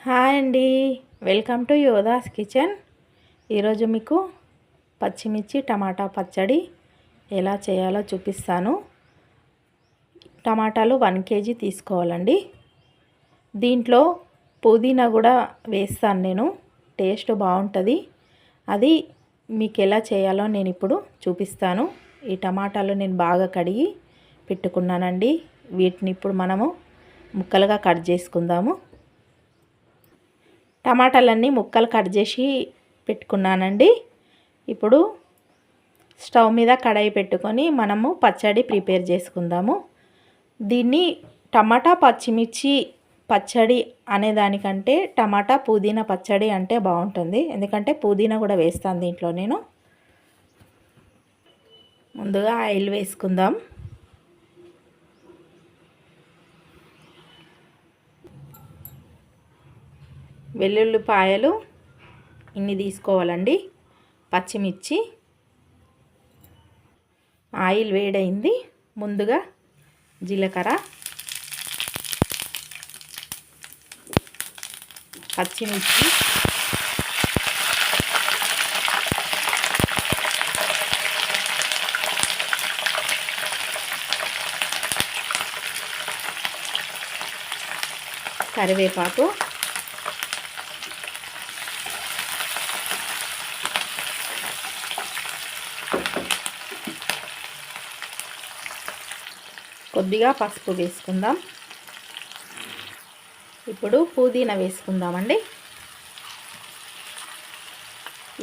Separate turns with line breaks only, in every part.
Hi అండి, welcome to Yoddhas kitchen. ఈరోజు మీకు పచ్చిమిర్చి టమాటా పచ్చడి ఎలా చేయాలో చూపిస్తాను. టమాటాలు 1 కేజీ తీసుకోవాలండి. దీంట్లో పుదీనా కూడా వేస్తాను నేను, టేస్ట్ బాగుంటుంది. అది మీకు ఎలా చేయాలో నేను ఇప్పుడు చూపిస్తాను. ఈ టమాటాలు నేను బాగా కడిగి పెట్టుకున్నానండి. వీటిని ఇప్పుడు మనము ముక్కలుగా కట్ చేసుకుందాము. టమాటాలన్నీ ముక్కలు కట్ చేసి పెట్టుకున్నానండి. ఇప్పుడు స్టవ్ మీద కడాయి పెట్టుకొని మనము పచ్చడి ప్రిపేర్ చేసుకుందాము. దీన్ని టమాటా పచ్చిమిర్చి పచ్చడి అనేదానికంటే టమాటా పుదీనా పచ్చడి అంటే బాగుంటుంది. ఎందుకంటే పుదీనా కూడా వేస్తాను దీంట్లో నేను. ముందుగా ఆయిల్ వేసుకుందాం. వెల్లుల్లిపాయలు ఇన్ని తీసుకోవాలండి. పచ్చిమిర్చి. ఆయిల్ వేడైంది. ముందుగా జీలకర్ర, పచ్చిమిర్చి, కరివేపాకు, కొద్దిగా పసుపు వేసుకుందాం. ఇప్పుడు పుదీనా వేసుకుందామండి.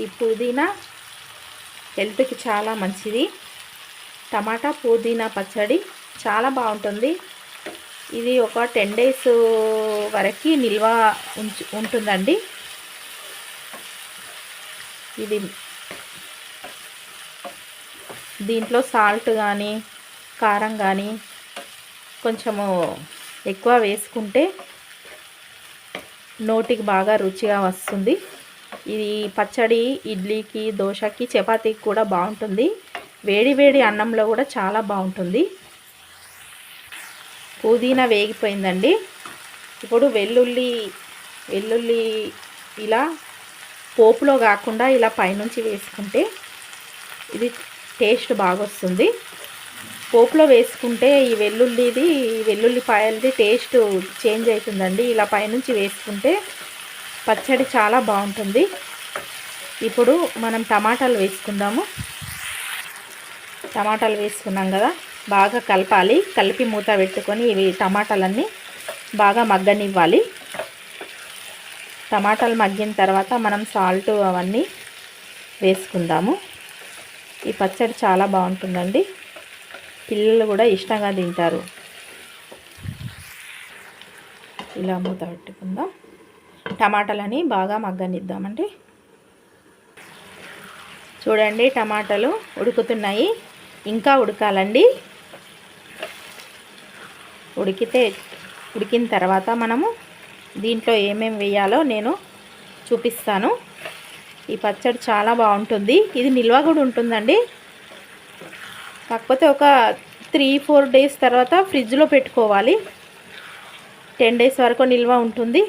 ఈ పుదీనా హెల్త్కి చాలా మంచిది. టమాటా పుదీనా పచ్చడి చాలా బాగుంటుంది. ఇది ఒక 10 డేస్ వరకు నిల్వ ఉంటుందండి. ఇది దీంట్లో సాల్ట్ కానీ కారం కానీ కొంచెము ఎక్కువ వేసుకుంటే నోటికి బాగా రుచిగా వస్తుంది. ఇది పచ్చడి ఇడ్లీకి, దోశకి, చపాతీకి కూడా బాగుంటుంది. వేడి వేడి అన్నంలో కూడా చాలా బాగుంటుంది. పుదీనా వేగిపోయిందండి. ఇప్పుడు వెల్లుల్లి ఇలా పోపులో కాకుండా ఇలా పైనుంచి వేసుకుంటే ఇది టేస్ట్ బాగా వస్తుంది. పోపులో వేసుకుంటే ఈ వెల్లుల్లిపాయలది టేస్ట్ చేంజ్ అవుతుందండి. ఇలా పైనుంచి వేసుకుంటే పచ్చడి చాలా బాగుంటుంది. ఇప్పుడు మనం టమాటాలు వేసుకుందాము. టమాటాలు వేసుకున్నాం కదా, బాగా కలపాలి. కలిపి మూత పెట్టుకొని ఇవి టమాటాలన్నీ బాగా మగ్గనివ్వాలి. టమాటాలు మగ్గిన తర్వాత మనం సాల్ట్ అవన్నీ వేసుకుందాము. ఈ పచ్చడి చాలా బాగుంటుందండి. పిల్లలు కూడా ఇష్టంగా తింటారు. ఇలా మూత పెట్టుకుందాం. టమాటాలని బాగా మగ్గనిద్దామండి. చూడండి, టమాటాలు ఉడుకుతున్నాయి. ఇంకా ఉడకాలండి. ఉడికిన తర్వాత మనము దీంట్లో ఏమేమి వేయాలో నేను చూపిస్తాను. ఈ పచ్చడి చాలా బాగుంటుంది. ఇది నిల్వ కూడా ఉంటుందండి. కాకపోతే ఒక 3-4 డేస్ తర్వాత ఫ్రిడ్జ్లో పెట్టుకోవాలి. 10 డేస్ వరకు నిల్వ ఉంటుంది.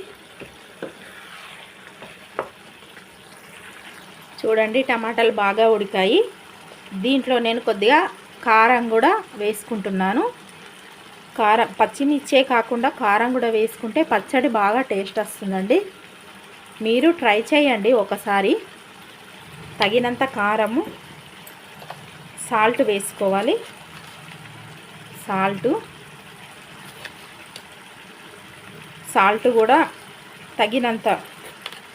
చూడండి, టమాటాలు బాగా ఉడికాయి. దీంట్లో నేను కొద్దిగా కారం కూడా వేసుకుంటున్నాను. కారం పచ్చిమిర్చే కాకుండా కారం కూడా వేసుకుంటే పచ్చడి బాగా టేస్ట్ వస్తుందండి. మీరు ట్రై చేయండి ఒకసారి. తగినంత కారము, సాల్ట్ వేసుకోవాలి. సాల్ట్ కూడా తగినంత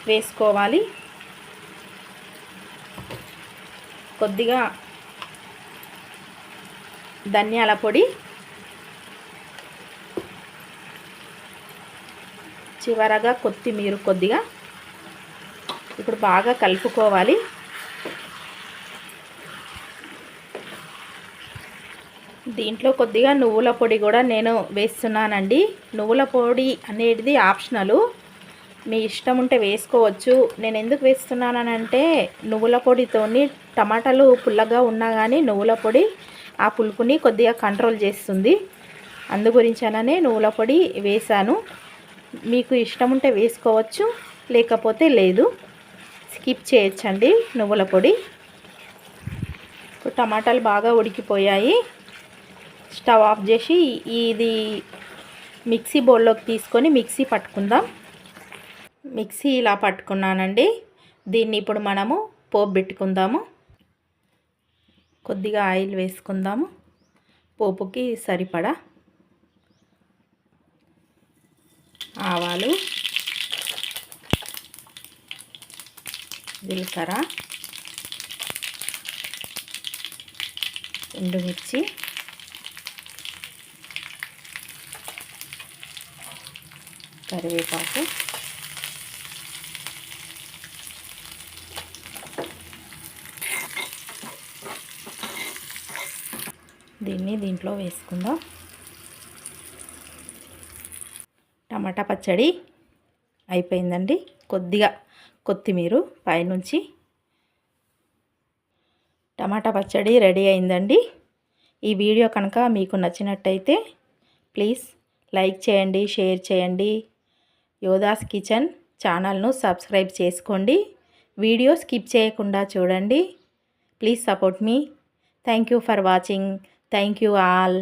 వేసుకోవాలి. కొద్దిగా ధనియాల పొడి, చివరగా కొత్తిమీర కొద్దిగా. ఇప్పుడు బాగా కలుపుకోవాలి. దీంట్లో కొద్దిగా నువ్వుల పొడి కూడా నేను వేస్తున్నానండి. నువ్వుల పొడి అనేది ఆప్షనల్, మీ ఇష్టం ఉంటే వేసుకోవచ్చు. నేను ఎందుకు వేస్తున్నానంటే నువ్వుల పొడితోని టమాటాలు పుల్లగా ఉన్నా కానీ నువ్వుల పొడి ఆ పులుపుని కొద్దిగా కంట్రోల్ చేస్తుంది. అందు గురించననే నువ్వుల పొడి వేసాను. మీకు ఇష్టం ఉంటే వేసుకోవచ్చు, లేకపోతే లేదు, స్కిప్ చేయొచ్చండి నువ్వుల పొడి. ఇప్పుడు టమాటాలు బాగా ఉడికిపోయాయి. స్టవ్ ఆఫ్ చేసి ఇది మిక్సీ బౌల్లోకి తీసుకొని మిక్సీ పట్టుకుందాం. మిక్సీ ఇలా పట్టుకున్నానండి. దీన్ని ఇప్పుడు మనము పోపు పెట్టుకుందాము. కొద్దిగా ఆయిల్ వేసుకుందాము. పోపుకి సరిపడా ఆవాలు, జీలకర్ర, ఎండుమిర్చి, కరివేపాకు, దీంట్లో వేసుకుందాం. టమాటా పచ్చడి అయిపోయిందండి. కొద్దిగా కొత్తిమీర పైనుంచి. టమాటా పచ్చడి రెడీ అయిందండి. ఈ వీడియో కనుక మీకు నచ్చినట్టయితే ప్లీజ్ లైక్ చేయండి, షేర్ చేయండి. యోధాస్ కిచెన్ ఛానల్ను సబ్స్క్రైబ్ చేసుకోండి. వీడియో స్కిప్ చేయకుండా చూడండి. Please support me. Thank you for watching. Thank you all.